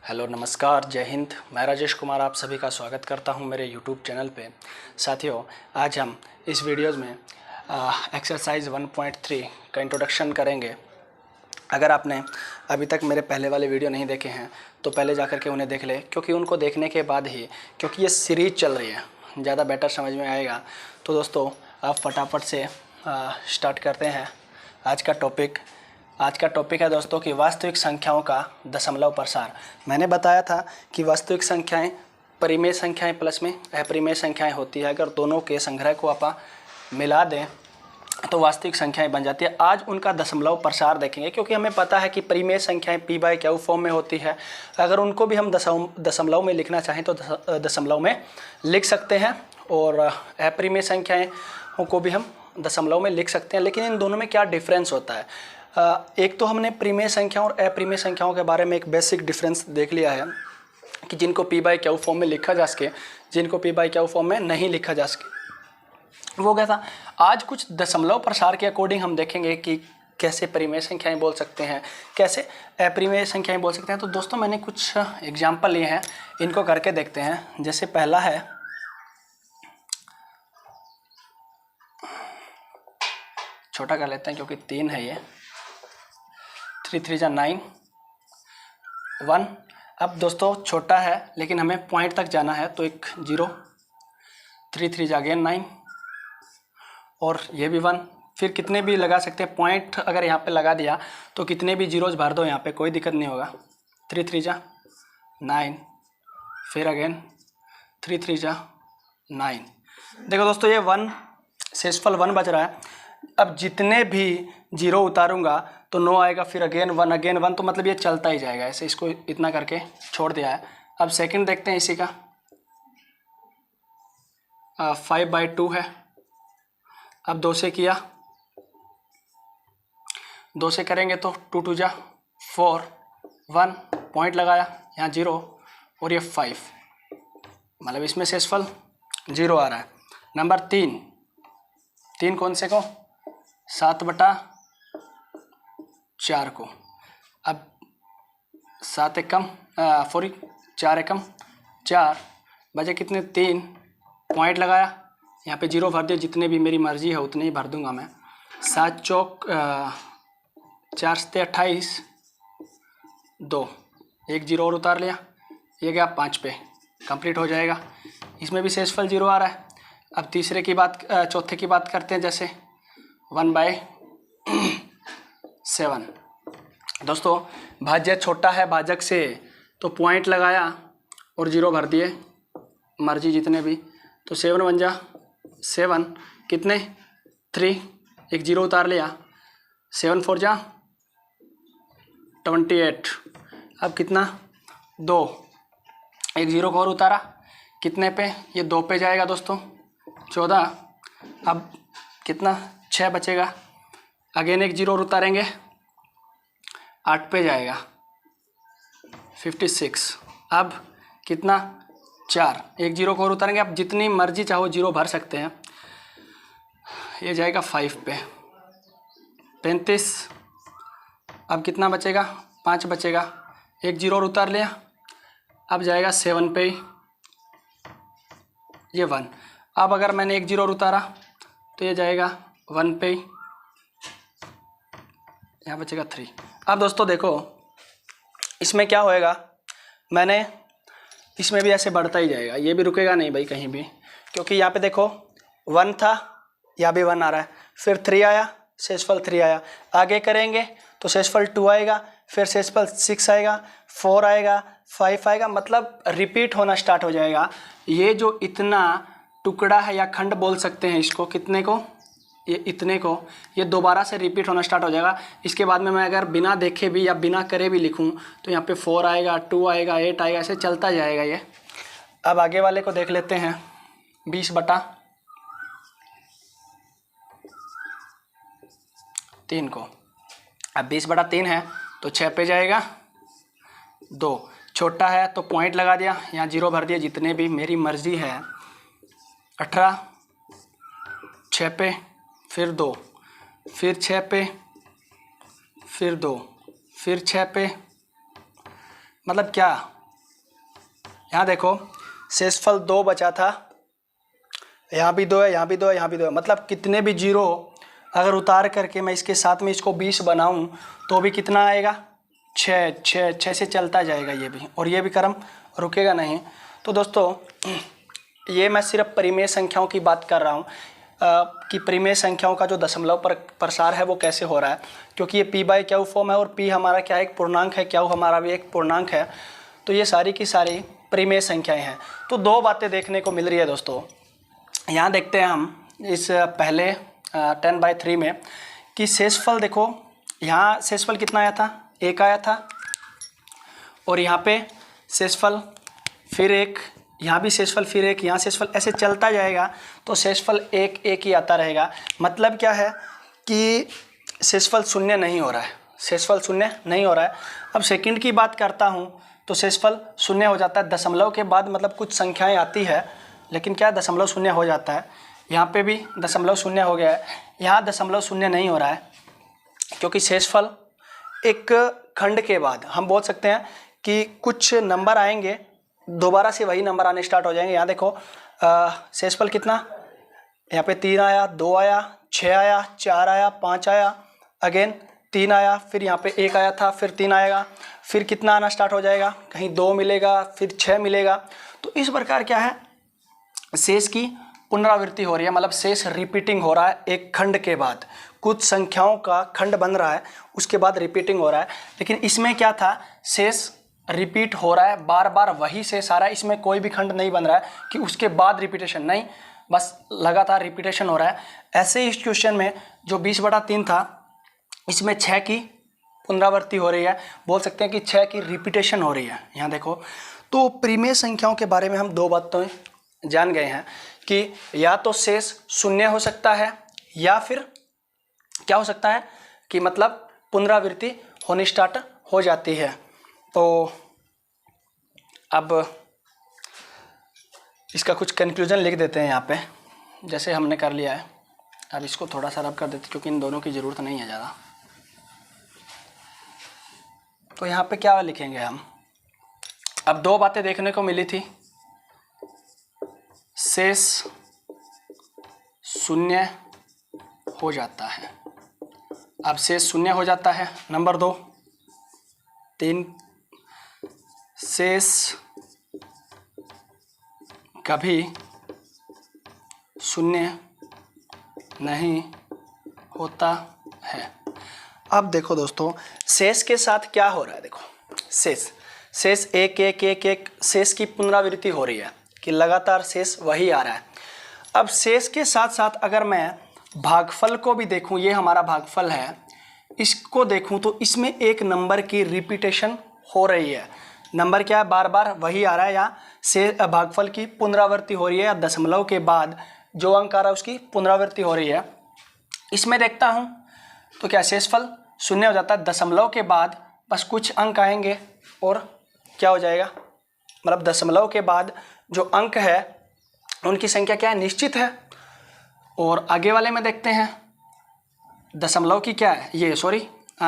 Hello नमस्कार, जय हिंद। मैं राजेश कुमार आप सभी का स्वागत करता हूं मेरे यूट्यूब चैनल पे। साथियों, आज हम इस वीडियोज़ में एक्सरसाइज 1.3 का इंट्रोडक्शन करेंगे। अगर आपने अभी तक मेरे पहले वाले वीडियो नहीं देखे हैं तो पहले जाकर के उन्हें देख लें, क्योंकि उनको देखने के बाद ही, क्योंकि ये सीरीज़ चल रही है, ज़्यादा बेटर समझ में आएगा। तो दोस्तों, आप फटाफट से स्टार्ट करते हैं। आज का टॉपिक है दोस्तों कि वास्तविक संख्याओं का दशमलव प्रसार। मैंने बताया था कि वास्तविक संख्याएं परिमेय संख्याएं प्लस में अपरिमेय संख्याएं होती है। अगर दोनों के संग्रह को आप मिला दें तो वास्तविक संख्याएं बन जाती है। आज उनका दशमलव प्रसार देखेंगे, क्योंकि हमें पता है कि परिमेय संख्याएं p/q फॉर्म में होती है। अगर उनको भी हम दशमलव में लिखना चाहें तो दशमलव में लिख सकते हैं, और अपरिमेय संख्याएं को भी हम दशमलव में लिख सकते हैं। लेकिन इन दोनों में क्या डिफरेंस होता है? एक तो हमने परिमेय संख्याओं और अपरिमेय संख्याओं के बारे में एक बेसिक डिफरेंस देख लिया है कि जिनको p/q फॉर्म में लिखा जा सके, जिनको p/q फॉर्म में नहीं लिखा जा सके, वो क्या था। आज कुछ दशमलव प्रसार के अकॉर्डिंग हम देखेंगे कि कैसे परिमेय संख्याएं बोल सकते हैं, कैसे अपरिमेय संख्याएं बोल सकते हैं। तो दोस्तों, मैंने कुछ एग्जाम्पल लिए हैं, इनको करके देखते हैं। जैसे पहला है, छोटा कर लेते हैं क्योंकि 3 है ये। 3 3 जा 9 1। अब दोस्तों छोटा है लेकिन हमें पॉइंट तक जाना है, तो एक 0। 3 3 जा अगेन 9, और ये भी 1। फिर कितने भी लगा सकते हैं पॉइंट, अगर यहाँ पे लगा दिया तो कितने भी जीरोज भर दो, यहाँ पे कोई दिक्कत नहीं होगा। 3 3 जा 9, फिर अगेन 3 3 जा 9। देखो दोस्तों, ये 1 शेषफल 1 बच रहा है। अब जितने भी जीरो उतारूंगा तो 9 आएगा, फिर अगेन 1, तो मतलब ये चलता ही जाएगा ऐसे। इसको इतना करके छोड़ दिया है। अब सेकंड देखते हैं इसी का। 5/2 है। अब 2 से किया, 2 से करेंगे तो 2 2 जा 4, 1 पॉइंट लगाया, यहाँ 0 और ये 5, मतलब इसमें शेषफल 0 आ रहा है। नंबर 3 कौन से को? 7/4 को। अब 7 एकम 4 एकम 4 बजे कितने? 3 पॉइंट लगाया, यहाँ पे 0 भर दिया। जितने भी मेरी मर्जी है उतने ही भर दूंगा मैं। 7 चौक 4 से 28, 2, एक 0 और उतार लिया, ये गया 5 पे, कंप्लीट हो जाएगा। इसमें भी शेषफल 0 आ रहा है। अब चौथे की बात करते हैं। जैसे 1/7। दोस्तों, भाज्य छोटा है भाजक से, तो पॉइंट लगाया और 0 भर दिए, मर्जी जितने भी। तो 7 1 जा 7, कितने? 3, एक 0 उतार लिया। 7 4 जा 28। अब कितना? 2, एक 0 को और उतारा, कितने पे? ये 2 पे जाएगा दोस्तों, 14। अब कितना? 6 बचेगा, अगेन एक 0 और उतारेंगे, 8 पे जाएगा, 56। अब कितना? 4, एक 0 को और उतारेंगे। आप जितनी मर्जी चाहो 0 भर सकते हैं। ये जाएगा 5 पे, 35। अब कितना बचेगा? 5 बचेगा, एक 0 और उतार लिया, अब जाएगा 7 पे, ये 1। अब अगर मैंने एक 0 और उतारा तो ये जाएगा 1 पे, यहाँ बचेगा 3। अब दोस्तों देखो, इसमें क्या होएगा, मैंने इसमें भी ऐसे बढ़ता ही जाएगा, ये भी रुकेगा नहीं भाई कहीं भी, क्योंकि यहाँ पे देखो 1 था, यहाँ भी 1 आ रहा है, फिर 3 आया, शेषफल 3 आया। आगे करेंगे तो शेषफल 2 आएगा, फिर शेषफल 6 आएगा, 4 आएगा, 5 आएगा, मतलब रिपीट होना स्टार्ट हो जाएगा। ये जो इतना टुकड़ा है या खंड बोल सकते हैं इसको, कितने को? ये इतने को, ये दोबारा से रिपीट होना स्टार्ट हो जाएगा। इसके बाद में मैं अगर बिना देखे भी या बिना करे भी लिखूं तो यहाँ पे 4 आएगा, 2 आएगा, 8 आएगा, ऐसे चलता जाएगा ये। अब आगे वाले को देख लेते हैं। 20/3 को। अब 20/3 है तो 6 पे जाएगा, 2 छोटा है तो पॉइंट लगा दिया, यहाँ 0 भर दिया, जितने भी मेरी मर्जी है। 18, 6 पे, फिर 2, फिर 6 पे, फिर 2, फिर 6 पे, मतलब क्या यहाँ देखो शेषफल 2 बचा था, यहाँ भी 2 है, यहाँ भी 2 है, यहाँ भी 2 है, मतलब कितने भी जीरो अगर उतार करके मैं इसके साथ में इसको 20 बनाऊं तो भी कितना आएगा, 6 से चलता जाएगा ये भी, और ये भी क्रम रुकेगा नहीं। तो दोस्तों ये मैं सिर्फ परिमेय संख्याओं की बात कर रहा हूँ कि परिमेय संख्याओं का जो दशमलव प्रसार है वो कैसे हो रहा है, क्योंकि ये p/q फॉर्म है और p हमारा क्या है, एक पूर्णांक है, q हमारा भी एक पूर्णांक है। तो ये सारी की सारी परिमेय संख्याएं हैं। तो 2 बातें देखने को मिल रही है दोस्तों। यहाँ देखते हैं हम इस पहले 10/3 में कि शेषफल देखो, यहाँ शेषफल कितना आया था, 1 आया था, और यहाँ पे शेषफल फिर 1, यहाँ भी शेषफल फिर 1, यहाँ शेषफल, ऐसे चलता जाएगा तो शेषफल 1 ही आता रहेगा। मतलब क्या है कि शेषफल शून्य नहीं हो रहा है, शेषफल शून्य नहीं हो रहा है। अब सेकंड की बात करता हूँ तो शेषफल शून्य हो जाता है दशमलव के बाद, मतलब कुछ संख्याएं आती है लेकिन क्या दशमलव शून्य हो जाता है। यहाँ पे भी दशमलव शून्य हो गया है, यहाँ दशमलव शून्य नहीं हो रहा है, क्योंकि शेषफल एक खंड के बाद हम बोल सकते हैं कि कुछ नंबर आएंगे दोबारा से वही नंबर आने स्टार्ट हो जाएंगे। यहाँ देखो शेषफल कितना, यहाँ पे 3 आया, 2 आया, 6 आया, 4 आया, 5 आया, अगेन 3 आया, फिर यहाँ पे 1 आया था, फिर 3 आएगा, फिर कितना आना स्टार्ट हो जाएगा, कहीं 2 मिलेगा, फिर 6 मिलेगा। तो इस प्रकार क्या है, शेष की पुनरावृत्ति हो रही है, मतलब शेष रिपीटिंग हो रहा है एक खंड के बाद, कुछ संख्याओं का खंड बन रहा है उसके बाद रिपीटिंग हो रहा है। लेकिन इसमें क्या था, शेष रिपीट हो रहा है, बार बार वही शेष आ रहा है, इसमें कोई भी खंड नहीं बन रहा है कि उसके बाद रिपीटेशन, नहीं, बस लगातार रिपीटेशन हो रहा है। ऐसे ही इस क्वेश्चन में जो 20/3 था इसमें 6 की पुनरावृत्ति हो रही है, बोल सकते हैं कि 6 की रिपीटेशन हो रही है। यहाँ देखो, तो परिमेय संख्याओं के बारे में हम 2 बातें जान गए हैं कि या तो शेष शून्य हो सकता है या फिर क्या हो सकता है कि मतलब पुनरावृत्ति होनी स्टार्ट हो जाती है। तो अब इसका कुछ कंक्लूजन लिख देते हैं यहाँ पे, जैसे हमने कर लिया है। अब इसको थोड़ा सा रब कर देते क्योंकि इन दोनों की ज़रूरत नहीं है ज़्यादा। तो यहाँ पे क्या लिखेंगे हम, अब 2 बातें देखने को मिली थी, शेष शून्य हो जाता है। अब शेष शून्य हो जाता है, नंबर 2। 3, शेष कभी शून्य नहीं होता है। अब देखो दोस्तों, शेष के साथ क्या हो रहा है, देखो शेष 1 शेष की पुनरावृत्ति हो रही है कि लगातार शेष वही आ रहा है। अब शेष के साथ साथ अगर मैं भागफल को भी देखूं, ये हमारा भागफल है, इसको देखूं तो इसमें एक नंबर की रिपीटेशन हो रही है। नंबर क्या है, बार बार वही आ रहा है, या से भागफल की पुनरावृत्ति हो रही है, या दशमलव के बाद जो अंक आ रहा है उसकी पुनरावृत्ति हो रही है। इसमें देखता हूं तो क्या शेषफल शून्य हो जाता है, दशमलव के बाद बस कुछ अंक आएंगे और क्या हो जाएगा, मतलब दशमलव के बाद जो अंक है उनकी संख्या क्या है, निश्चित है। और आगे वाले में देखते हैं दशमलव की क्या है, ये सॉरी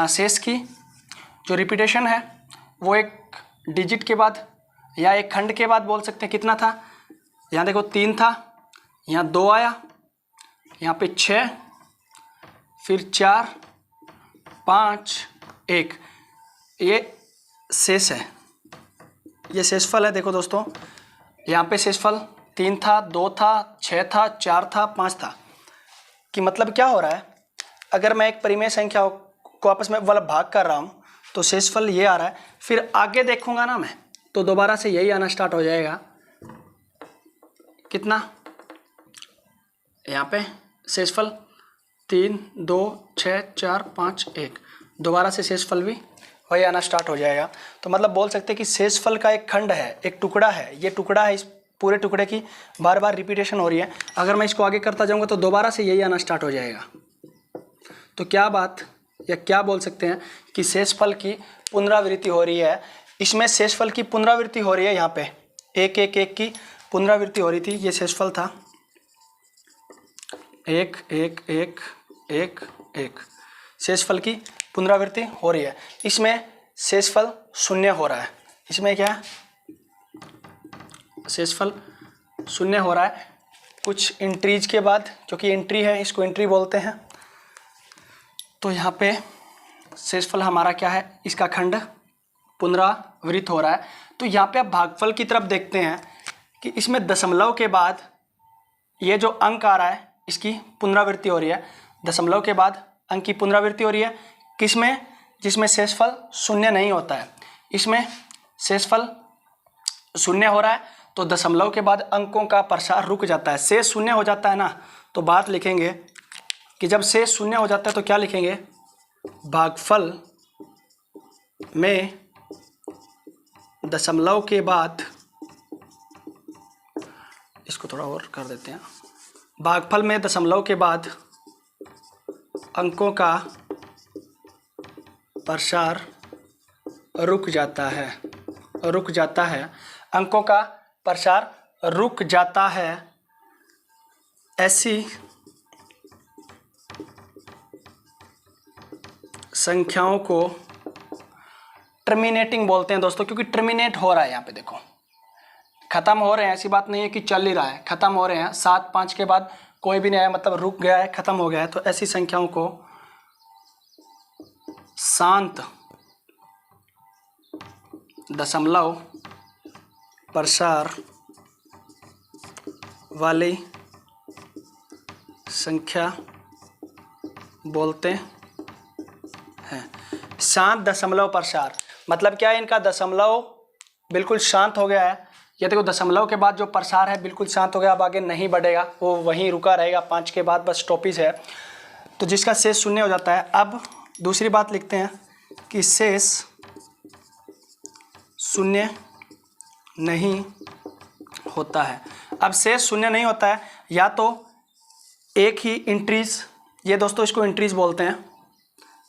शेष की जो रिपीटेशन है वो एक डिजिट के बाद या एक खंड के बाद बोल सकते हैं। कितना था, यहाँ देखो 3 था, यहाँ 2 आया, यहाँ पे 6, फिर 4, 5, 1, ये शेष है, ये शेषफल है। देखो दोस्तों, यहाँ पे शेषफल 3 था, 2 था, 6 था, 4 था, 5 था, कि मतलब क्या हो रहा है, अगर मैं एक परिमेय संख्या को आपस में वाला भाग कर रहा हूँ तो शेषफल ये आ रहा है। फिर आगे देखूंगा ना मैं तो दोबारा से यही आना स्टार्ट हो जाएगा। कितना, यहाँ पे शेषफल 3, 2, 6, 4, 5, 1, दोबारा से शेषफल भी वही आना स्टार्ट हो जाएगा। तो मतलब बोल सकते हैं कि शेषफल का एक खंड है, एक टुकड़ा है, ये टुकड़ा है, इस पूरे टुकड़े की बार बार रिपीटेशन हो रही है। अगर मैं इसको आगे करता जाऊंगा तो दोबारा से यही आना स्टार्ट हो जाएगा। तो क्या बात या क्या बोल सकते हैं कि शेषफल की पुनरावृत्ति हो रही है। इसमें शेषफल की पुनरावृत्ति हो रही है, यहाँ पे 1 1 1 की पुनरावृत्ति हो रही थी, ये शेषफल था 1 1 1 1 1, शेषफल की पुनरावृत्ति हो रही है। इसमें शेषफल शून्य हो रहा है, इसमें क्या है शेषफल शून्य हो रहा है कुछ एंट्रीज के बाद, क्योंकि एंट्री है इसको एंट्री बोलते हैं। तो यहाँ पे शेषफल हमारा क्या है, इसका खंड पुनरावृत्त हो रहा है। तो यहाँ पे आप भागफल की तरफ देखते हैं कि इसमें दशमलव के बाद ये जो अंक आ रहा है इसकी पुनरावृत्ति हो रही है। दशमलव के बाद अंक की पुनरावृत्ति हो रही है किसमें, जिसमें शेषफल शून्य नहीं होता है। इसमें शेषफल शून्य हो रहा है तो दशमलव के बाद अंकों का प्रसार रुक जाता है। शेष शून्य हो जाता है ना, तो बात लिखेंगे कि जब शेष शून्य हो जाता है तो क्या लिखेंगे, भागफल में दशमलव के बाद, इसको थोड़ा और कर देते हैं, भागफल में दशमलव के बाद अंकों का प्रसार रुक जाता है, रुक जाता है, अंकों का प्रसार रुक जाता है। ऐसी संख्याओं को टर्मिनेटिंग बोलते हैं दोस्तों, क्योंकि टर्मिनेट हो रहा है। यहाँ पे देखो खत्म हो रहे हैं, ऐसी बात नहीं है कि चल ही रहा है, खत्म हो रहे हैं। 7 5 के बाद कोई भी नहीं आया, मतलब रुक गया है, खत्म हो गया है। तो ऐसी संख्याओं को शांत दशमलव प्रसार वाली संख्या बोलते हैं। शांत दशमलव प्रसार मतलब क्या है, इनका दशमलव बिल्कुल शांत हो गया है। ये देखो दशमलव के बाद जो प्रसार है बिल्कुल शांत हो गया, अब आगे नहीं बढ़ेगा, वो वहीं रुका रहेगा। 5 के बाद बस स्टॉपेज है, तो जिसका शेष शून्य हो जाता है। अब दूसरी बात लिखते हैं कि शेष शून्य नहीं होता है। अब शेष शून्य नहीं होता है, या तो एक ही इंट्रीज, ये दोस्तों इसको इंट्रीज बोलते हैं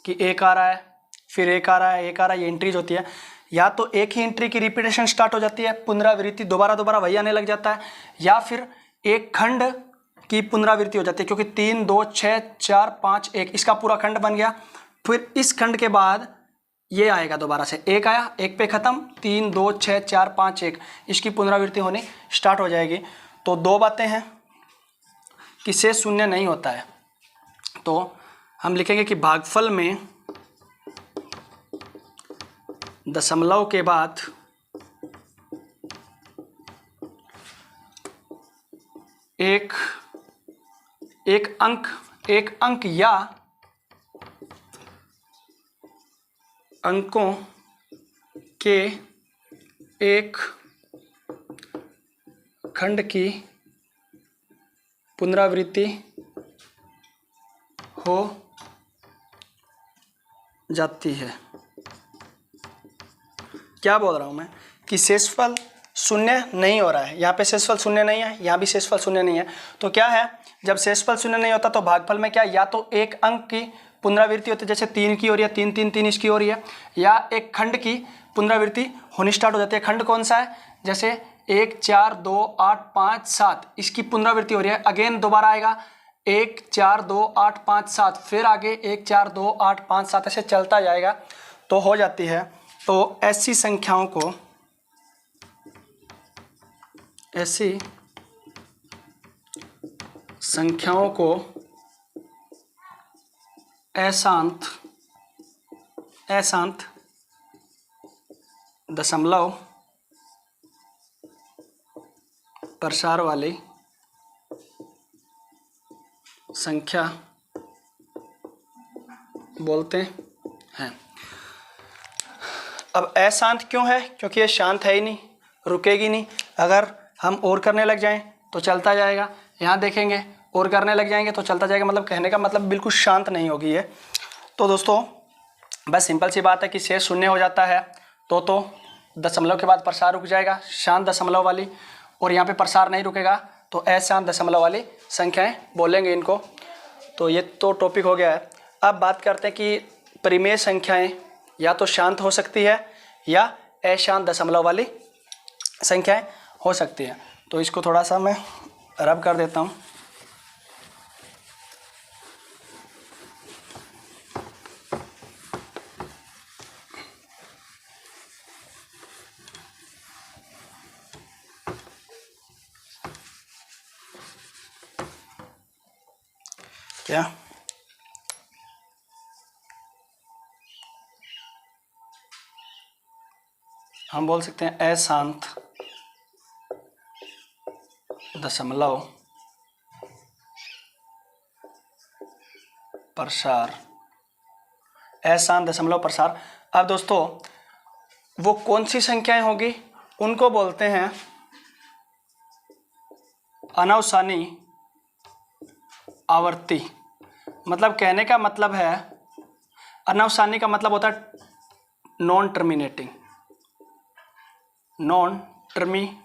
कि एक आ रहा है फिर एक आ रहा है, एक आ रहा है, ये इंट्रीज होती है। या तो एक ही एंट्री की रिपीटेशन स्टार्ट हो जाती है, पुनरावृत्ति दोबारा दोबारा वही आने लग जाता है, या फिर एक खंड की पुनरावृत्ति हो जाती है, क्योंकि 3 2 6 4 5 1 इसका पूरा खंड बन गया। फिर इस खंड के बाद ये आएगा, दोबारा से एक आया, एक पे खत्म, 3 2 6 4 5 1 इसकी पुनरावृत्ति होनी स्टार्ट हो जाएगी। तो दो बातें हैं कि शेष शून्य नहीं होता है। तो हम लिखेंगे कि भागफल में दशमलव के बाद एक अंक या अंकों के एक खंड की पुनरावृत्ति हो जाती है। क्या बोल रहा हूँ मैं कि शेषफल शून्य नहीं हो रहा है, यहाँ पे शेषफल शून्य नहीं है, यहाँ भी शेषफल शून्य नहीं है। तो क्या है, जब शेषफल शून्य नहीं होता तो भागफल में क्या, या तो एक अंक की पुनरावृत्ति होती है, जैसे 3 की हो रही है, 3 3 3 इसकी हो रही है, या एक खंड की पुनरावृत्ति होनी स्टार्ट हो जाती है। खंड कौन सा है, जैसे 1 4 2 8 5 7 इसकी पुनरावृत्ति हो रही है, अगेन दोबारा आएगा 1 4 2 8 5 7, फिर आगे 1 4 2 8 5 7 ऐसे चलता जाएगा, तो हो जाती है। तो ऐसी संख्याओं को, ऐसी संख्याओं को अशांत दशमलव प्रसार वाली संख्या बोलते हैं। अब अशांत क्यों है, क्योंकि ये शांत है ही नहीं, रुकेगी नहीं। अगर हम और करने लग जाएं तो चलता जाएगा, यहाँ देखेंगे और करने लग जाएंगे तो चलता जाएगा, मतलब कहने का मतलब बिल्कुल शांत नहीं होगी ये। तो दोस्तों बस सिंपल सी बात है कि शेष शून्य हो जाता है तो दशमलव के बाद प्रसार रुक जाएगा, शांत दशमलव वाली, और यहाँ पे प्रसार नहीं रुकेगा तो अशांत दशमलव वाली संख्याएं बोलेंगे इनको। तो ये तो टॉपिक हो गया है। अब बात करते हैं कि परिमेय संख्याएं या तो शांत हो सकती है या अशांत दशमलव वाली संख्याएं हो सकती है। तो इसको थोड़ा सा मैं रब कर देता हूँ। क्या हम बोल सकते हैं अशांत दशमलव प्रसार, अशांत दशमलव प्रसार। अब दोस्तों वो कौन सी संख्याएं होगी, उनको बोलते हैं अनावसानी आवर्ती। मतलब कहने का मतलब है, अनावसानी का मतलब होता है non terminating, non terminating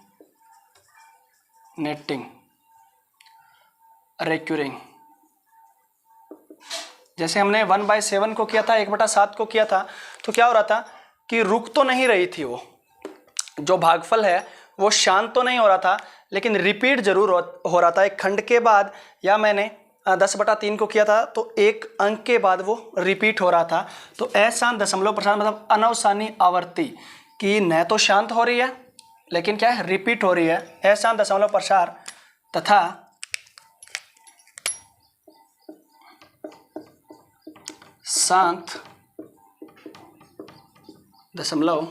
recurring. जैसे हमने 1/7 को किया था, 1/7 को किया था, तो क्या हो रहा था कि रुक तो नहीं रही थी, वो जो भागफल है वो शांत तो नहीं हो रहा था, लेकिन रिपीट जरूर हो रहा था एक खंड के बाद। या मैंने 10/3 को किया था तो एक अंक के बाद वो रिपीट हो रहा था। तो अशांत दशमलव प्रसार मतलब अनावसानी आवर्ती, कि न तो शांत हो रही है लेकिन क्या है, रिपीट हो रही है, अशांत दशमलव प्रसार। तथा शांत दशमलव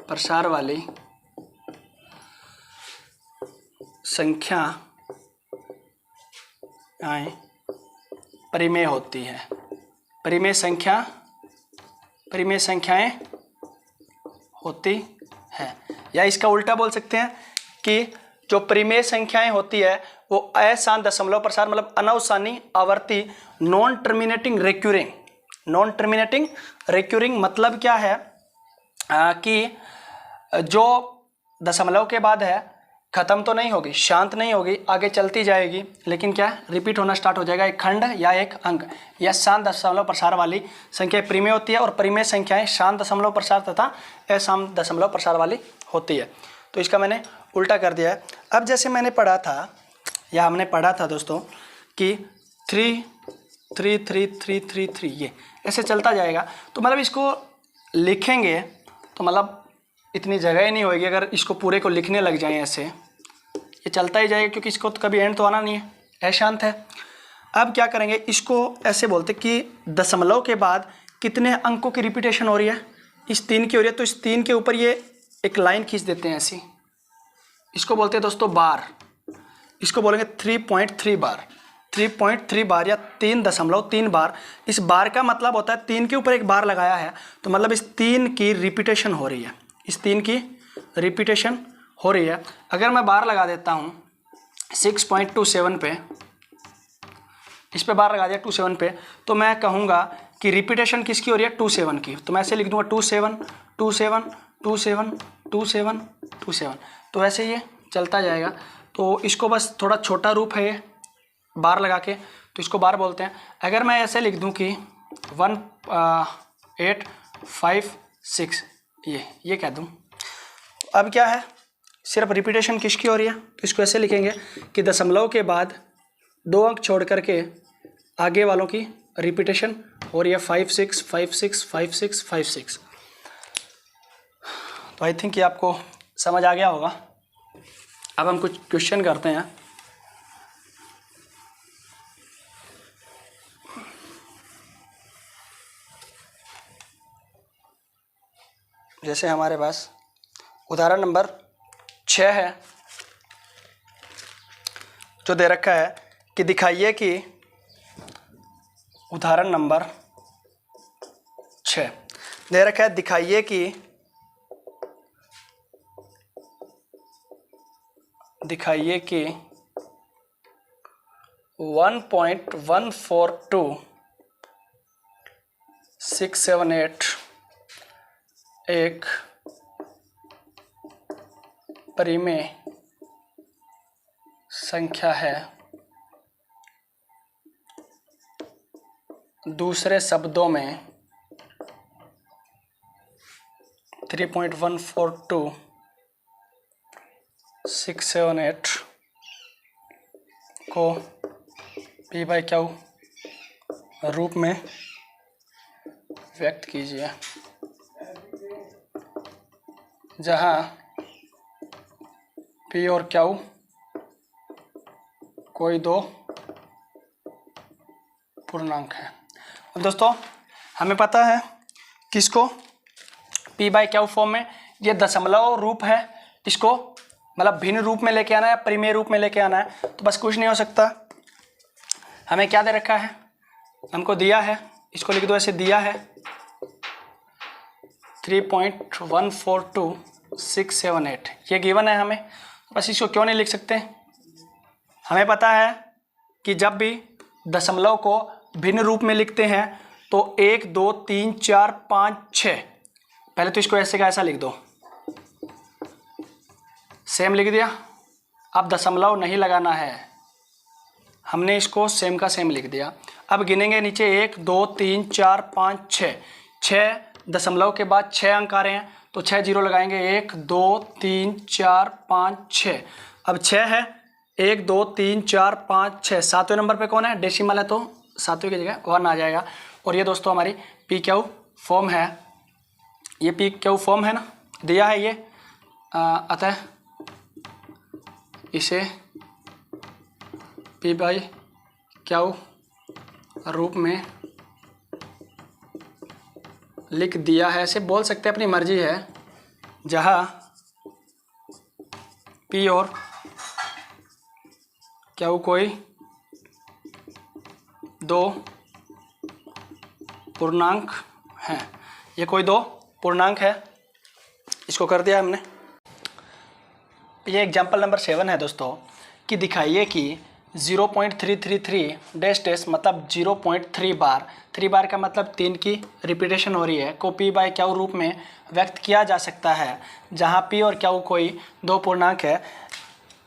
प्रसार वाली संख्याएं परिमेय होती है। परिमेय संख्याएं होती है, या इसका उल्टा बोल सकते हैं कि जो परिमेय संख्याएं होती है वो अशांत दशमलव प्रसार मतलब अनावसानी आवर्ती, non terminating recurring. Non terminating recurring मतलब क्या है कि जो दशमलव के बाद है खत्म तो नहीं होगी, शांत नहीं होगी, आगे चलती जाएगी, लेकिन क्या रिपीट होना स्टार्ट हो जाएगा, एक खंड या एक अंक। यह शांत दशमलव प्रसार वाली संख्या परिमेय होती है, और परिमेय संख्याएं शांत दशमलव प्रसार तथा अशांत दशमलव प्रसार वाली होती है। तो इसका मैंने उल्टा कर दिया है। अब जैसे मैंने पढ़ा था, या हमने पढ़ा था दोस्तों कि 3 3 3 3 3 3 ये ऐसे चलता जाएगा। तो मतलब इसको लिखेंगे तो मतलब इतनी जगह ही नहीं होगी अगर इसको पूरे को लिखने लग जाएं ऐसे, ये चलता ही जाएगा, क्योंकि इसको तो कभी एंड तो आना नहीं है, अशांत है। अब क्या करेंगे, इसको ऐसे बोलते कि दशमलव के बाद कितने अंकों की रिपीटेशन हो रही है, इस 3 की हो रही है, तो इस 3 के ऊपर ये एक लाइन खींच देते हैं ऐसी, इसको बोलते हैं दोस्तों बार। इसको बोलेंगे 3.3 बार, 3.3 बार या 3.3 बार। इस बार का मतलब होता है 3 के ऊपर एक बार लगाया है, तो मतलब इस 3 की रिपीटेशन हो रही है, इस 3 की रिपीटेशन हो रही है। अगर मैं बार लगा देता हूँ 6.27 पे, इस पे बार लगा दिया 27 पे, तो मैं कहूँगा कि रिपीटेशन किसकी हो रही है, 27 की। तो मैं ऐसे लिख दूंगा 27 27 27 27 27, तो ऐसे ये चलता जाएगा। तो इसको बस थोड़ा छोटा रूप है ये बार लगा के, तो इसको बार बोलते हैं। अगर मैं ऐसे लिख दूं कि 1 8 5 6 ये कह दूं, अब क्या है, सिर्फ रिपीटेशन किसकी हो रही है, तो इसको ऐसे लिखेंगे कि दशमलव के बाद 2 अंक छोड़ करके आगे वालों की रिपीटेशन हो रही है 5 6 5 6 5 6 5 6। तो आई थिंक ये आपको समझ आ गया होगा। अब हम कुछ क्वेश्चन करते हैं। जैसे हमारे पास उदाहरण नंबर 6 है, जो दे रखा है कि दिखाइए कि उदाहरण नंबर 6 दे रखा है, दिखाइए कि 1.142678 एक परिमेय संख्या है। दूसरे शब्दों में 3.142678 को P/Q रूप में व्यक्त कीजिए, जहाँ P और Q कोई दो पूर्णांक है। अब दोस्तों हमें पता है किसको p बाई क्यू फॉर्म में, ये दशमलव रूप है, इसको मतलब भिन्न रूप में लेके आना है, परिमेय रूप में लेके आना है। तो बस कुछ नहीं हो सकता, हमें क्या दे रखा है, हमको दिया है, इसको लिख दो ऐसे, दिया है 3.142678, ये गिवन है हमें। बस इसको क्यों नहीं लिख सकते, हमें पता है कि जब भी दशमलव को भिन्न रूप में लिखते हैं तो 1 2 3 4 5 6, पहले तो इसको ऐसे का ऐसा लिख दो, सेम लिख दिया। अब दशमलव नहीं लगाना है, हमने इसको सेम का सेम लिख दिया। अब गिनेंगे नीचे 1 2 3 4 5 6, 6 दशमलव के बाद 6 अंक आ रहे हैं तो 6 जीरो लगाएंगे, 1 2 3 4 5 6। अब 6 है, 1 2 3 4 5 6, सातवें नंबर पे कौन है, डेसिमल है तो सातवें की जगह 1 आ जाएगा। और ये दोस्तों हमारी पी क्यू फॉर्म है, ये पी क्यू फॉर्म है ना, दिया है ये, अतः इसे पी बाई क्यू रूप में लिख दिया है, ऐसे बोल सकते हैं, अपनी मर्जी है। जहाँ पी और क्यू कोई दो पूर्णांक हैं, ये कोई दो पूर्णांक है, इसको कर दिया हमने। ये एग्जाम्पल नंबर 7 है दोस्तों, कि दिखाइए कि 0.333 डैश डैश मतलब 0.3 बार, 3 बार का मतलब 3 की रिपीटेशन हो रही है, को पी बाई क्यू रूप में व्यक्त किया जा सकता है, जहां पी और क्यू कोई दो पूर्णांक है।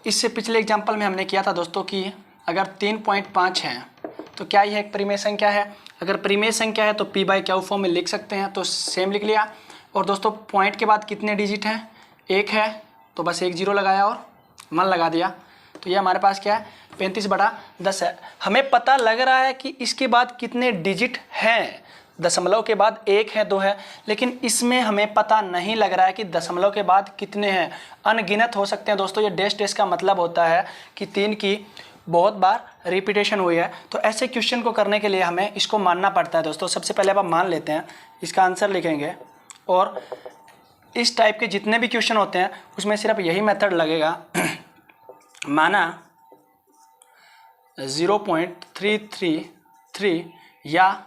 इससे पिछले एग्जाम्पल में हमने किया था दोस्तों कि अगर 3.5 है तो क्या यह एक परिमेय संख्या है, अगर परिमेय संख्या है तो पी बाई क्यू फॉर्म में लिख सकते हैं, तो सेम लिख लिया। और दोस्तों पॉइंट के बाद कितने डिजिट हैं, 1 है तो बस 1 जीरो लगाया और 1 लगा दिया, तो ये हमारे पास क्या है 35/10 है। हमें पता लग रहा है कि इसके बाद कितने डिजिट हैं, दशमलव के बाद 1 है 2 है, लेकिन इसमें हमें पता नहीं लग रहा है कि दशमलव के बाद कितने हैं, अनगिनत हो सकते हैं दोस्तों। ये डैश डैश का मतलब होता है कि 3 की बहुत बार रिपीटेशन हुई है। तो ऐसे क्वेश्चन को करने के लिए हमें इसको मानना पड़ता है दोस्तों। सबसे पहले आप मान लेते हैं, इसका आंसर लिखेंगे, और इस टाइप के जितने भी क्वेश्चन होते हैं उसमें सिर्फ यही मेथड लगेगा, माना 0.333 या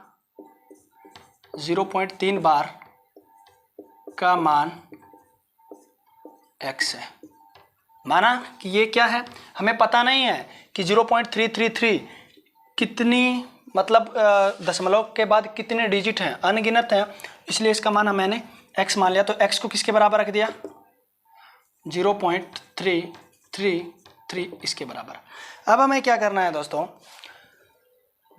0.3 बार का मान x है। माना कि ये क्या है, हमें पता नहीं है कि 0.333 कितनी मतलब दशमलव के बाद कितने डिजिट हैं, अनगिनत हैं, इसलिए इसका मान मैंने x मान लिया। तो x को किसके बराबर रख दिया, 0.333 इसके बराबर। अब हमें क्या करना है दोस्तों,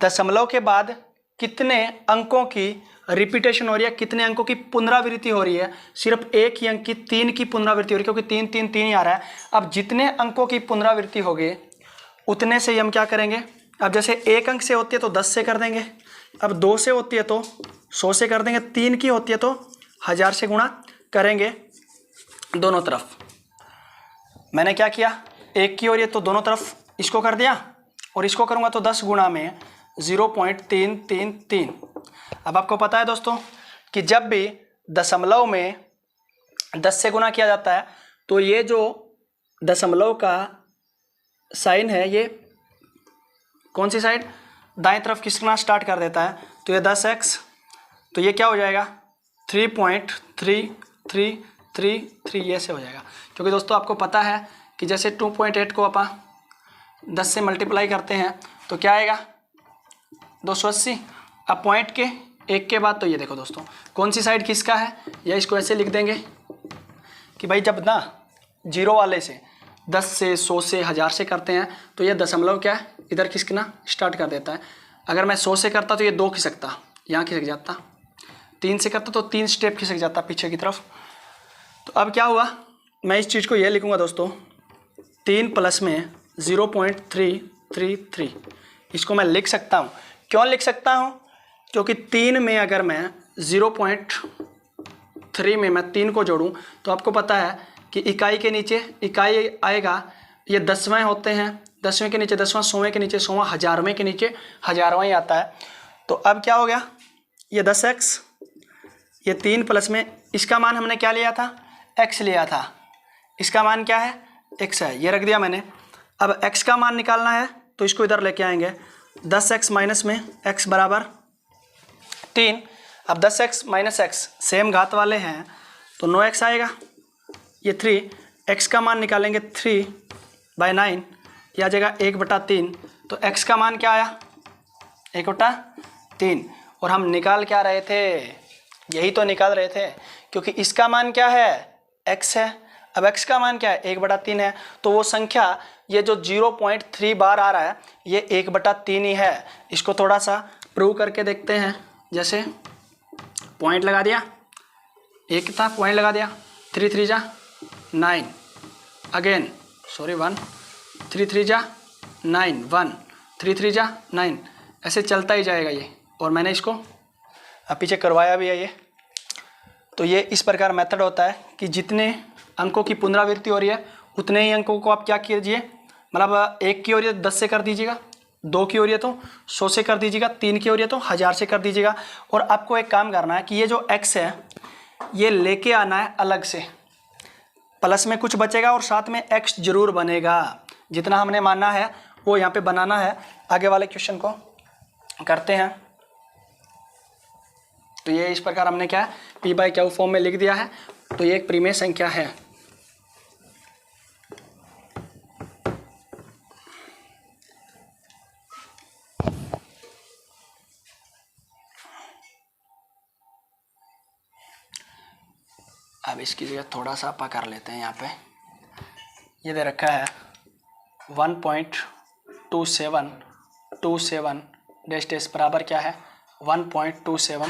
दशमलव के बाद कितने अंकों की रिपीटेशन हो रही है, कितने अंकों की पुनरावृत्ति हो रही है, सिर्फ एक ही अंक की 3 की पुनरावृत्ति हो रही है, क्योंकि 3 3 3 ही आ रहा है। अब जितने अंकों की पुनरावृत्ति होगी उतने से ही हम क्या करेंगे, अब जैसे 1 अंक से होती है तो 10 से कर देंगे, अब 2 से होती है तो 100 से कर देंगे, 3 की होती है तो 1000 से गुणा करेंगे दोनों तरफ। मैंने क्या किया, 1 की हो रही है तो दोनों तरफ इसको कर दिया, और इसको करूँगा तो 10 गुणा में 0.333। अब आपको पता है दोस्तों कि जब भी दशमलव में 10 से गुणा किया जाता है तो ये जो दशमलव का साइन है ये कौन सी साइड, दाएं तरफ खिसकना स्टार्ट कर देता है, तो ये 10x, तो ये क्या हो जाएगा 3.3333, ये से हो जाएगा। क्योंकि दोस्तों आपको पता है कि जैसे 2.8 को अपन 10 से मल्टीप्लाई करते हैं तो क्या आएगा 280। अब पॉइंट के 1 के बाद तो ये देखो दोस्तों कौन सी साइड किसका है, या इसको ऐसे लिख देंगे कि भाई जब ना जीरो वाले से 10 से 100 से 1000 से करते हैं तो ये दशमलव क्या है इधर खिसकना स्टार्ट कर देता है। अगर मैं 100 से करता तो ये 2 खिसकता, यहाँ खिसक जाता, 3 से करता तो 3 स्टेप खिसक जाता पीछे की तरफ। तो अब क्या हुआ, मैं इस चीज़ को ये लिखूँगा दोस्तों 3 प्लस में 0.333, इसको मैं लिख सकता हूँ। क्यों लिख सकता हूँ, क्योंकि 3 में अगर मैं 0.3 में मैं 3 को जोड़ूँ तो आपको पता है कि इकाई के नीचे इकाई आएगा, ये 10वें होते हैं 10वें के नीचे 10वां, 100वें के नीचे 100वां, 1000वें के नीचे 1000वां ही आता है। तो अब क्या हो गया, ये 10x, ये 3 प्लस में इसका मान हमने क्या लिया था, x लिया था, इसका मान क्या है, x है, ये रख दिया मैंने। अब x का मान निकालना है तो इसको इधर लेके आएंगे, 10x माइनस में x बराबर 3। अब 10x माइनस x सेम घात वाले हैं तो 9x आएगा, ये 3, x का मान निकालेंगे 3/9, यह आ जाएगा 1/3। तो x का मान क्या आया, 1/3। और हम निकाल क्या रहे थे, यही तो निकाल रहे थे, क्योंकि इसका मान क्या है, x है। अब x का मान क्या है, 1/3 है। तो वो संख्या ये जो 0.3 बार आ रहा है ये 1/3 ही है। इसको थोड़ा सा प्रूव करके देखते हैं। जैसे पॉइंट लगा दिया, एक था पॉइंट लगा दिया, 3 3 जा 9, अगेन सॉरी 1, 3 3 जा 9, 1 3 3 जा 9, ऐसे चलता ही जाएगा ये। और मैंने इसको पीछे करवाया भी है ये। तो ये इस प्रकार मेथड होता है कि जितने अंकों की पुनरावृत्ति हो रही है उतने ही अंकों को आप क्या कीजिए, मतलब 1 की हो रही है 10 से कर दीजिएगा, 2 की हो रही है तो 100 से कर दीजिएगा, 3 की हो रही है तो 1000 से कर दीजिएगा। और आपको एक काम करना है कि ये जो x है ये लेके आना है अलग से, प्लस में कुछ बचेगा और साथ में x जरूर बनेगा। जितना हमने माना है वो यहाँ पे बनाना है। आगे वाले क्वेश्चन को करते हैं। तो ये इस प्रकार हमने क्या p/q फॉर्म में लिख दिया है। तो ये एक परिमेय संख्या है। अब इसकी जगह थोड़ा सा आप कर लेते हैं। यहाँ पे ये दे रखा है 1.2727 डैश डैश बराबर क्या है, 1.27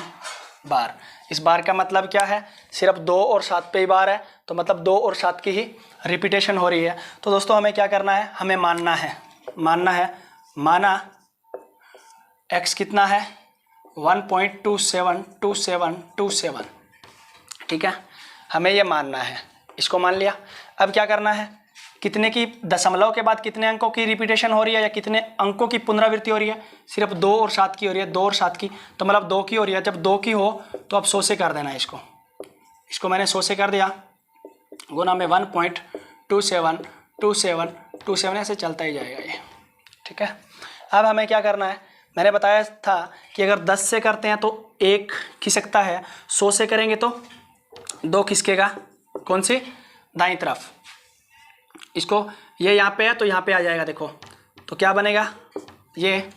बार। इस बार का मतलब क्या है, सिर्फ 2 और 7 पे ही बार है, तो मतलब 2 और 7 की ही रिपीटेशन हो रही है। तो दोस्तों हमें क्या करना है, हमें माना x कितना है 1.272727, ठीक है, हमें ये मानना है। इसको मान लिया। अब क्या करना है, कितने की दशमलव के बाद कितने अंकों की रिपीटेशन हो रही है या कितने अंकों की पुनरावृत्ति हो रही है, सिर्फ 2 और 7 की हो रही है, 2 और 7 की, तो मतलब 2 की हो रही है। जब 2 की हो तो अब 100 से कर देना है इसको मैंने 100 से कर दिया, गुना में 1.272727 ऐसे चलता ही जाएगा ये, ठीक है। अब हमें क्या करना है, मैंने बताया था कि अगर 10 से करते हैं तो 1 खिसकता है, 100 से करेंगे तो 2 खिसकेगा, कौन सी, दाईं तरफ। इसको ये यहाँ पे है तो यहाँ पे आ जाएगा, देखो तो क्या बनेगा, ये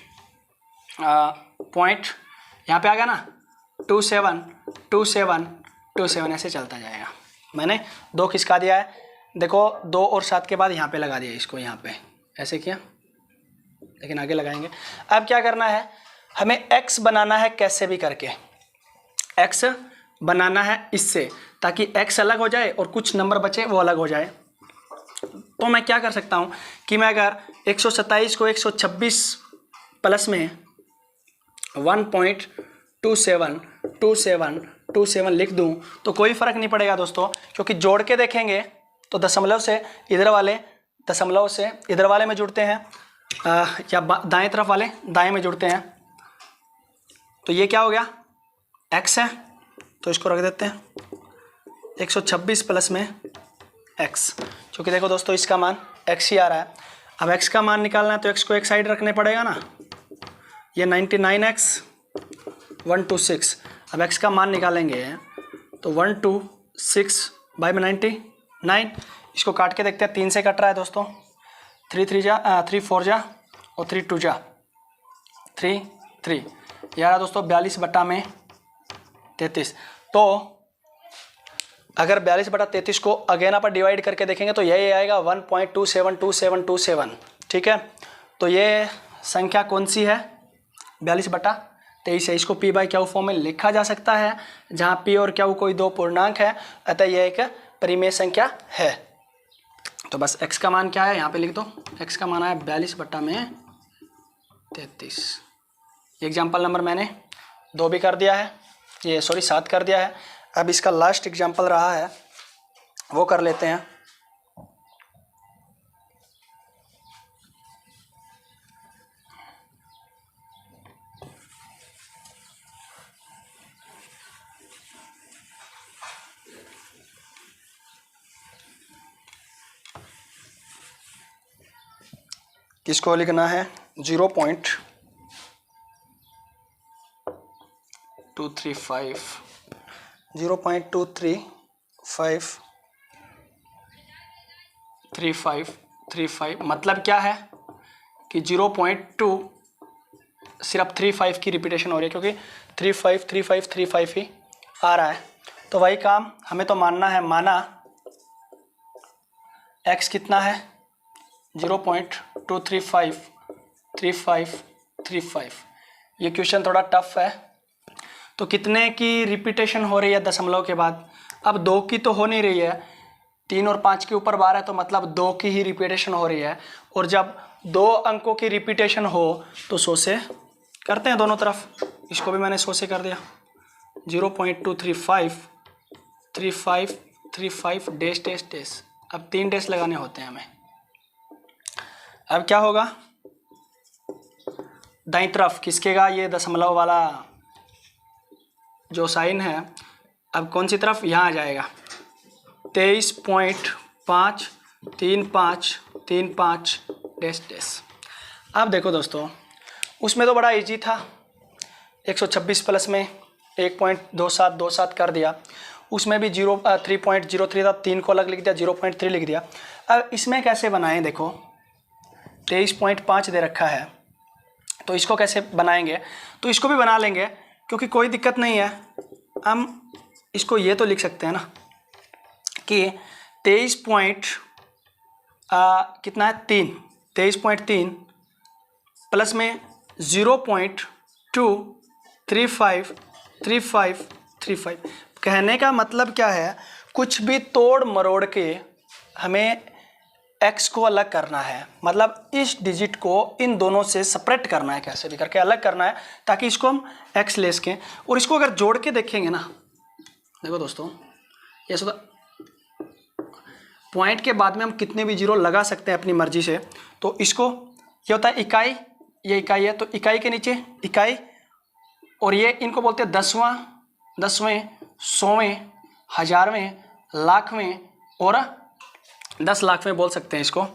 पॉइंट यहाँ पे आ गया ना, 272727 ऐसे चलता जाएगा। मैंने 2 खिसका दिया है, देखो 2 और 7 के बाद यहाँ पे लगा दिया इसको, यहाँ पे ऐसे किया, लेकिन आगे लगाएंगे। अब क्या करना है, हमें x बनाना है कैसे भी करके, x बनाना है इससे, ताकि x अलग हो जाए और कुछ नंबर बचे वो अलग हो जाए। तो मैं क्या कर सकता हूँ कि मैं अगर 127 को 126 प्लस में 1.272727 लिख दूँ तो कोई फ़र्क नहीं पड़ेगा दोस्तों, क्योंकि जोड़ के देखेंगे तो दशमलव से इधर वाले दशमलव से इधर वाले में जुड़ते हैं, या दाएं तरफ वाले दाएं में जुड़ते हैं। तो ये क्या हो गया, x है, तो इसको रख देते हैं 126 प्लस में x, क्योंकि देखो दोस्तों इसका मान x ही आ रहा है। अब x का मान निकालना है तो x को एक साइड रखने पड़ेगा ना, ये 99x 126। अब x का मान निकालेंगे तो 126/99, इसको काट के देखते हैं, 3 से कट रहा है दोस्तों, 3 4 जा और 3 2 जा 3 3, यार दोस्तों 42/33। तो अगर 42/33 को अगेन आप डिवाइड करके देखेंगे तो यही आएगा 1.272727, ठीक है। तो ये संख्या कौन सी है, 42/23 है। इसको p/q फॉर्म में लिखा जा सकता है, जहाँ p और q कोई 2 पूर्णांक है, अतः यह एक परिमेय संख्या है। तो बस x का मान क्या है यहाँ पे लिख दो, x का मान है 42/33। एग्जाम्पल नंबर मैंने 2 भी कर दिया है, ये सॉरी 7 कर दिया है। अब इसका लास्ट एग्जाम्पल रहा है वो कर लेते हैं। किसको लिखना है 0.235 0.235 मतलब क्या है कि 0.2 सिर्फ 35 की रिपीटेशन हो रही है, क्योंकि 35 35 35 ही आ रहा है। तो वही काम हमें तो मानना है, माना x कितना है 0.235 35 35। ये क्वेश्चन थोड़ा टफ है। तो कितने की रिपीटेशन हो रही है दशमलव के बाद? अब 2 की तो हो नहीं रही है, 3 और 5 के ऊपर 12 है, तो मतलब 2 की ही रिपीटेशन हो रही है। और जब 2 अंकों की रिपीटेशन हो तो 100 से करते हैं दोनों तरफ। इसको भी मैंने 100 से कर दिया। 0.235 35 35 डैश डैश डैश। अब 3 डैश लगाने होते हैं हमें। अब क्या होगा, दाईं तरफ खिसकेगा ये दशमलव वाला जो साइन है। अब कौन सी तरफ? यहाँ आ जाएगा 23.53535 डैश डैश। अब देखो दोस्तों, उसमें तो बड़ा इजी था, 126 प्लस में 1.2727 कर दिया। उसमें भी 3.03 था, 3 को अलग लिख दिया, 0.3 लिख दिया। अब इसमें कैसे बनाएं? देखो 23.5 दे रखा है, तो इसको कैसे बनाएंगे? तो इसको भी बना लेंगे, क्योंकि कोई दिक्कत नहीं है। हम इसको ये तो लिख सकते हैं ना कि 23 कितना है 23.3 प्लस में 0.2353535। कहने का मतलब क्या है, कुछ भी तोड़ मरोड़ के हमें x को अलग करना है, मतलब इस डिजिट को इन दोनों से सेपरेट करना है, कैसे भी करके अलग करना है, ताकि इसको हम x ले सकें। और इसको अगर जोड़ के देखेंगे ना, देखो दोस्तों, ये सुधा पॉइंट के बाद में हम कितने भी जीरो लगा सकते हैं अपनी मर्जी से। तो इसको ये होता है इकाई, ये इकाई है, तो इकाई के नीचे इकाई, और ये इनको बोलते हैं दसवां, दसवें, सौवें, हजारवें, लाखवें और 10 लाख में बोल सकते हैं इसको।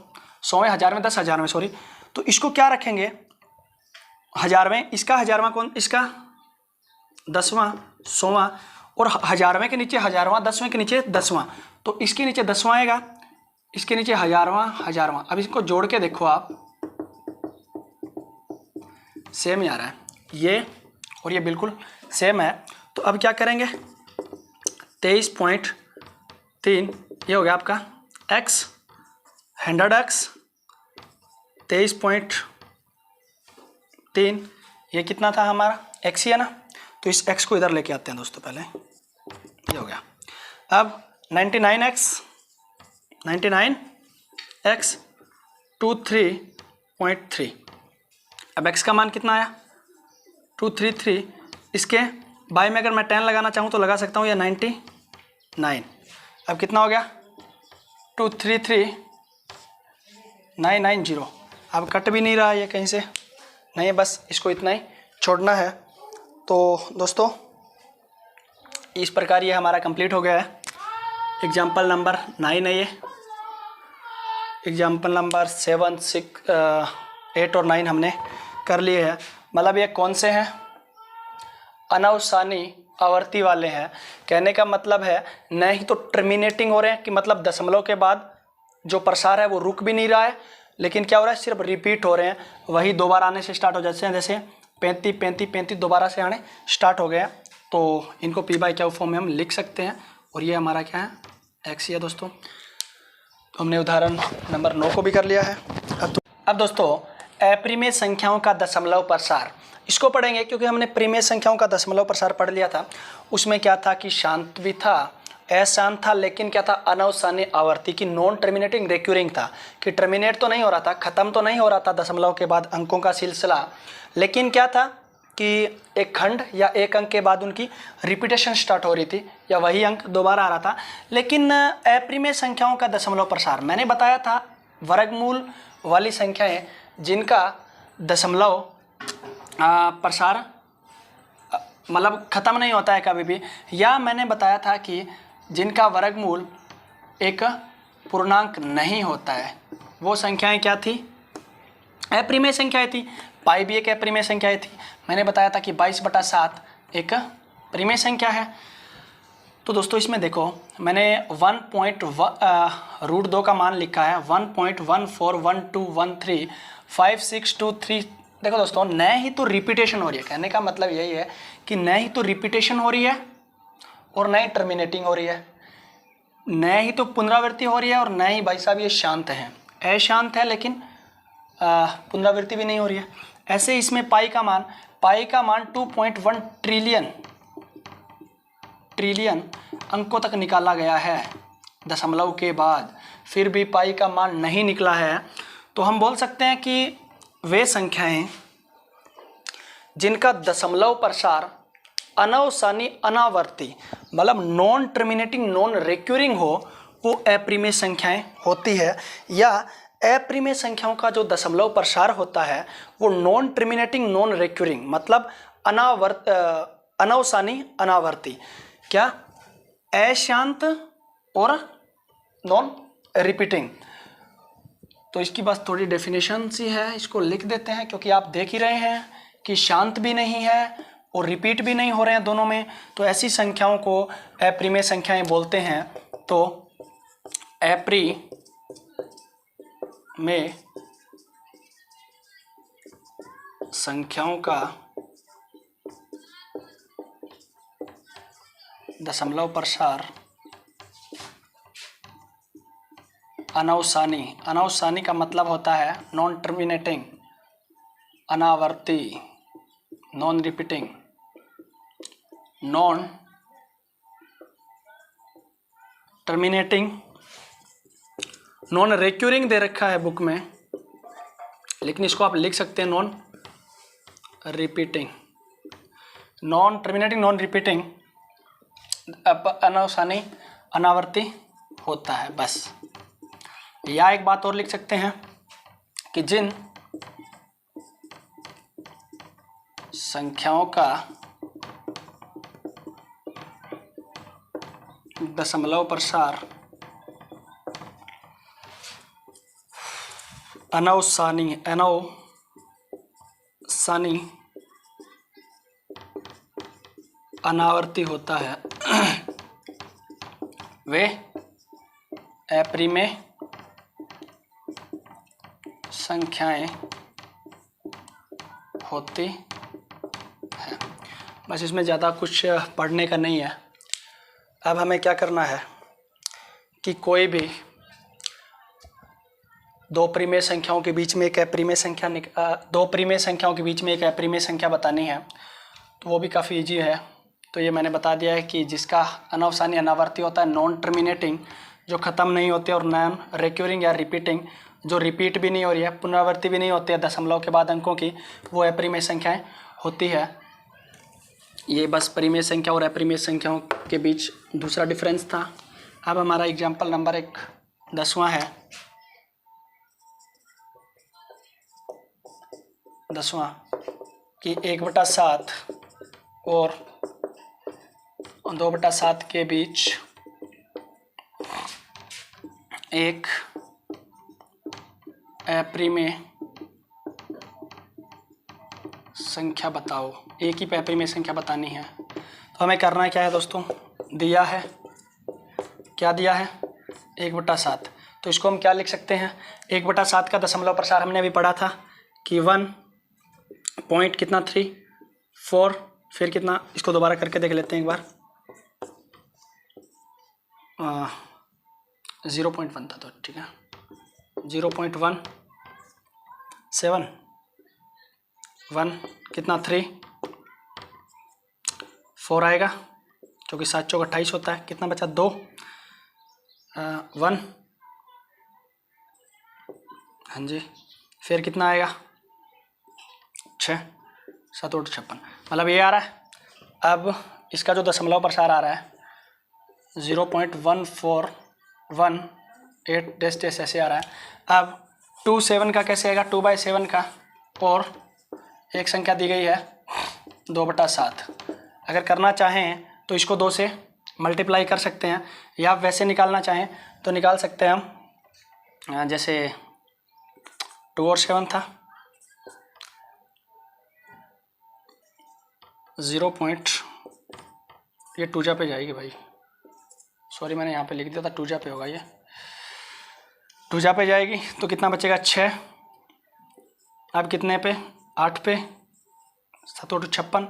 100वें, 1000वें, 10,000वें, सॉरी। तो इसको क्या रखेंगे? हजारवें, इसका हजारवां कौन? इसका 10वां, 100वां, और हजारवें के नीचे हजारवां, 10वें के नीचे 10वां, तो इसके नीचे 10वां आएगा, इसके नीचे हजारवां, हजारवां। अब इसको जोड़ के देखो आप, सेम ही आ रहा है, ये और ये बिल्कुल सेम है। तो अब क्या करेंगे, 23.3 ये हो गया आपका x 100x, 23.3 ये कितना था हमारा x ही है ना। तो इस x को इधर लेके आते हैं दोस्तों, पहले ये हो गया। अब 99x 23.3। अब x का मान कितना आया 233। इसके बाई में अगर मैं 10 लगाना चाहूँ तो लगा सकता हूँ, या 99। अब कितना हो गया 233990। अब कट भी नहीं रहा ये कहीं से, नहीं, बस इसको इतना ही छोड़ना है। तो दोस्तों इस प्रकार ये हमारा कंप्लीट हो गया है। एग्जाम्पल नंबर 9 है ये। एग्जाम्पल नंबर 7, 6, 8 और 9 हमने कर लिए हैं। मतलब ये कौन से हैं? अनावसानी आवर्ती वाले हैं। कहने का मतलब है न ही तो टर्मिनेटिंग हो रहे हैं, कि मतलब दशमलव के बाद जो प्रसार है वो रुक भी नहीं रहा है, लेकिन क्या हो रहा है, सिर्फ रिपीट हो रहे हैं, वही दोबारा आने से स्टार्ट हो जाते हैं। जैसे 35 35 35 दोबारा से आने स्टार्ट हो गए हैं। तो इनको p/q फॉर्म में हम लिख सकते हैं। और ये हमारा क्या है, x है दोस्तों। तो हमने उदाहरण नंबर 9 को भी कर लिया है। अब दोस्तों अप्रिमेय संख्याओं का दशमलव प्रसार, इसको पढ़ेंगे, क्योंकि हमने परिमेय संख्याओं का दशमलव प्रसार पढ़ लिया था। उसमें क्या था कि शांत भी था, अशांत था, लेकिन क्या था, अनावसानी आवर्ती की, नॉन टर्मिनेटिंग रिक्यूरिंग था, कि टर्मिनेट तो नहीं हो रहा था, ख़त्म तो नहीं हो रहा था दशमलव के बाद अंकों का सिलसिला, लेकिन क्या था कि एक खंड या एक अंक के बाद उनकी रिपीटेशन स्टार्ट हो रही थी, या वही अंक दोबारा आ रहा था। लेकिन अप्रिमेय संख्याओं का दशमलव प्रसार मैंने बताया था, वर्गमूल वाली संख्याएं जिनका दशमलव प्रसार मतलब ख़त्म नहीं होता है कभी भी, या मैंने बताया था कि जिनका वर्गमूल एक पूर्णांक नहीं होता है, वो संख्याएं क्या थी, अप्रिमेय संख्याएं थी, पाई भी एक अप्रिमेय संख्याएं थी। मैंने बताया था कि 22/7 एक परिमेय संख्या है। तो दोस्तों इसमें देखो मैंने 1.2 का मान लिखा है 1.1412135623। देखो दोस्तों न ही तो रिपीटेशन हो रही है, कहने का मतलब यही है कि न ही तो रिपीटेशन हो रही है और न ही टर्मिनेटिंग हो रही है, न ही तो पुनरावृत्ति हो रही है और न ही भाई साहब ये शांत है, अशांत है लेकिन पुनरावृत्ति भी नहीं हो रही है। ऐसे इसमें पाई का मान 2.1 ट्रिलियन अंकों तक निकाला गया है दशमलव के बाद, फिर भी पाई का मान नहीं निकला है। तो हम बोल सकते हैं कि वे संख्याएं जिनका दशमलव प्रसार अनवसानी अनावर्ती मतलब नॉन टर्मिनेटिंग नॉन रिक्यूरिंग हो वो अप्रिमेय संख्याएं होती है, या अप्रिमेय संख्याओं का जो दशमलव प्रसार होता है वो नॉन टर्मिनेटिंग नॉन रिक्यूरिंग मतलब अनवसानी अनावर्ती, क्या अशांत और नॉन रिपीटिंग। तो इसकी बस थोड़ी डेफिनेशन सी है, इसको लिख देते हैं क्योंकि आप देख ही रहे हैं कि शांत भी नहीं है और रिपीट भी नहीं हो रहे हैं दोनों में। तो ऐसी संख्याओं को अप्रिमेय संख्याएं बोलते हैं। तो अप्रिमेय संख्याओं का दशमलव प्रसार अनवसानी, अनवसानी का मतलब होता है नॉन टर्मिनेटिंग, अनावर्ती, non repeating, non terminating, non recurring दे रखा है बुक में लेकिन इसको आप लिख सकते हैं non repeating, non terminating non repeating, अनवसानी अनावर्ती होता है बस। या एक बात और लिख सकते हैं कि जिन संख्याओं का दशमलव प्रसार अनवसानी अनावर्ती होता है वे अप्रिमेय संख्याएं होती हैं। बस इसमें ज़्यादा कुछ पढ़ने का नहीं है। अब हमें क्या करना है कि कोई भी दो परिमेय संख्याओं के बीच में एक अप्रिमेय संख्या दो परिमेय संख्याओं के बीच में एक अप्रिमेय संख्या बतानी है, तो वो भी काफ़ी इजी है। तो ये मैंने बता दिया है कि जिसका अनवसानी अनावर्ती होता है, नॉन टर्मिनेटिंग जो ख़त्म नहीं होते, और नॉन रिक्यूरिंग या रिपीटिंग जो रिपीट भी नहीं हो रही है, पुनरावृत्ति भी नहीं होती है दशमलव के बाद अंकों की, वो अप्रिमेय संख्याएं होती है। ये बस परिमेय संख्या और अप्रिमेय संख्याओं के बीच दूसरा डिफरेंस था। अब हमारा एग्जाम्पल नंबर 10वां है। 10वां कि 1/7 और 2/7 के बीच एक अप्रिमेय संख्या बताओ। एक ही अप्रिमेय संख्या बतानी है। तो हमें करना क्या है दोस्तों, दिया है, क्या दिया है 1/7। तो इसको हम क्या लिख सकते हैं, 1/7 का दशमलव प्रसार हमने अभी पढ़ा था कि 1 पॉइंट कितना 3 4, फिर कितना, इसको दोबारा करके देख लेते हैं एक बार। 0.1 था तो ठीक है, 0.17 1 कितना 3 4 आएगा क्योंकि 7 चौक 28 होता है। कितना बचा 2 1, हाँ जी, फिर कितना आएगा 6 7 8 56, मतलब ये आ रहा है। अब इसका जो दशमलव प्रसार आ रहा है 0.1418 डैश ऐसे आ रहा है। अब 27 का कैसे आएगा, 2/7 का, और एक संख्या दी गई है 2/7। अगर करना चाहें तो इसको 2 से मल्टीप्लाई कर सकते हैं, या वैसे निकालना चाहें तो निकाल सकते हैं हम। जैसे 2 और 7 था 0 पॉइंट, ये टूजा पे जाएगी भाई, सॉरी मैंने यहाँ पे लिख दिया था टूजा पे होगा, ये टूजा पे जाएगी तो कितना बचेगा 6। अब कितने पे 8 पे, 7 × 56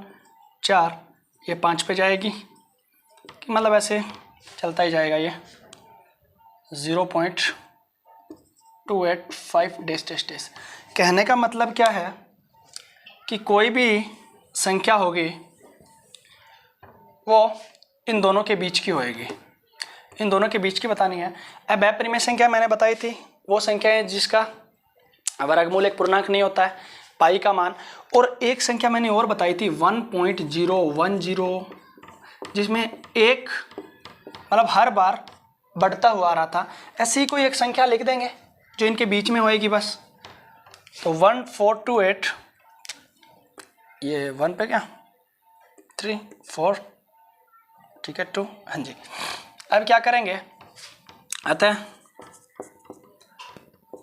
4, ये 5 पे जाएगी, कि मतलब ऐसे चलता ही जाएगा ये 0.285 डेस डेस डेस। कहने का मतलब क्या है कि कोई भी संख्या होगी वो इन दोनों के बीच की होएगी, इन दोनों के बीच की बतानी है। अब अपरिमेय संख्या मैंने बताई थी, वो संख्या है जिसका वर्गमूल एक पूर्णांक नहीं होता है, पाई का मान। और एक संख्या मैंने और बताई थी 1.010, जिसमें एक मतलब हर बार बढ़ता हुआ आ रहा था। ऐसी ही कोई एक संख्या लिख देंगे जो इनके बीच में होएगी बस। तो 1428, ये 1 पे क्या 3 4, ठीक है 2, हाँ जी। अब क्या करेंगे, अतः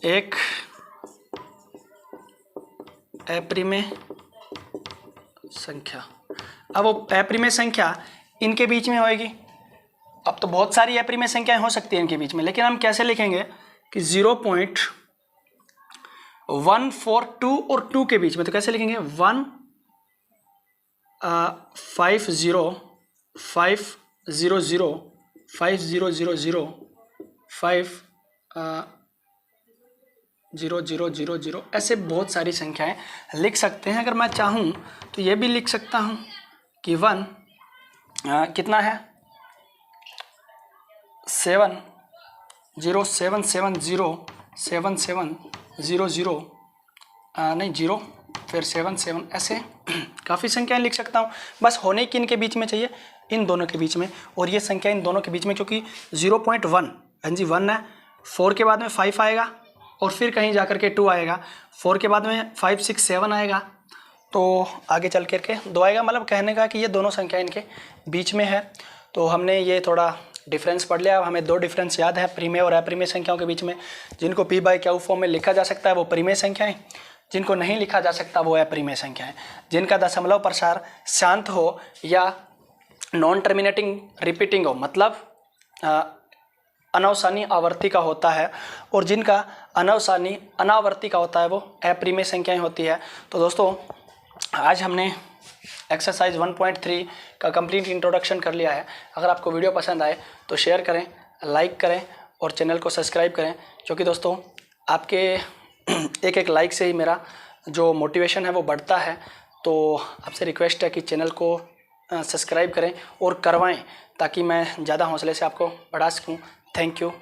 एक अपरिमेय संख्या, अब वो अपरिमेय संख्या इनके बीच में होएगी। अब तो बहुत सारी अपरिमेय संख्याएं हो सकती हैं इनके बीच में, लेकिन हम कैसे लिखेंगे कि 0.142 और 2 के बीच में, तो कैसे लिखेंगे 150 500 5000 5000, ऐसे बहुत सारी संख्याएं लिख सकते हैं। अगर मैं चाहूँ तो ये भी लिख सकता हूँ कि 1 कितना है 70770 नहीं 0 फिर 77, ऐसे काफ़ी संख्याएं लिख सकता हूँ। बस होने की इनके बीच में चाहिए, इन दोनों के बीच में, और ये संख्या इन दोनों के बीच में, क्योंकि 0.1 हाँ जी 1 है, 4 के बाद में 5 आएगा और फिर कहीं जा कर के 2 आएगा, 4 के बाद में 5 6 7 आएगा, तो आगे चल कर के 2 आएगा। मतलब कहने का कि ये दोनों संख्या इनके बीच में है। तो हमने ये थोड़ा डिफरेंस पढ़ लिया। अब हमें 2 डिफरेंस याद है परिमेय और अपरिमेय संख्याओं के बीच में। जिनको p/q फॉर्म में लिखा जा सकता है वो परिमेय संख्याएं, जिनको नहीं लिखा जा सकता वो अपरिमेय संख्याएं। जिनका दशमलव प्रसार शांत हो या नॉन टर्मिनेटिंग रिपीटिंग हो, मतलब अनावसानी आवर्ती का होता है, और जिनका अनावर्ती का होता है वो अपरिमेय संख्याएं होती है। तो दोस्तों आज हमने एक्सरसाइज 1.3 का कंप्लीट इंट्रोडक्शन कर लिया है। अगर आपको वीडियो पसंद आए तो शेयर करें, लाइक करें और चैनल को सब्सक्राइब करें, क्योंकि दोस्तों आपके एक एक लाइक से ही मेरा जो मोटिवेशन है वो बढ़ता है। तो आपसे रिक्वेस्ट है कि चैनल को सब्सक्राइब करें और करवाएं, ताकि मैं ज़्यादा हौसले से आपको बढ़ा सकूं। Thank you.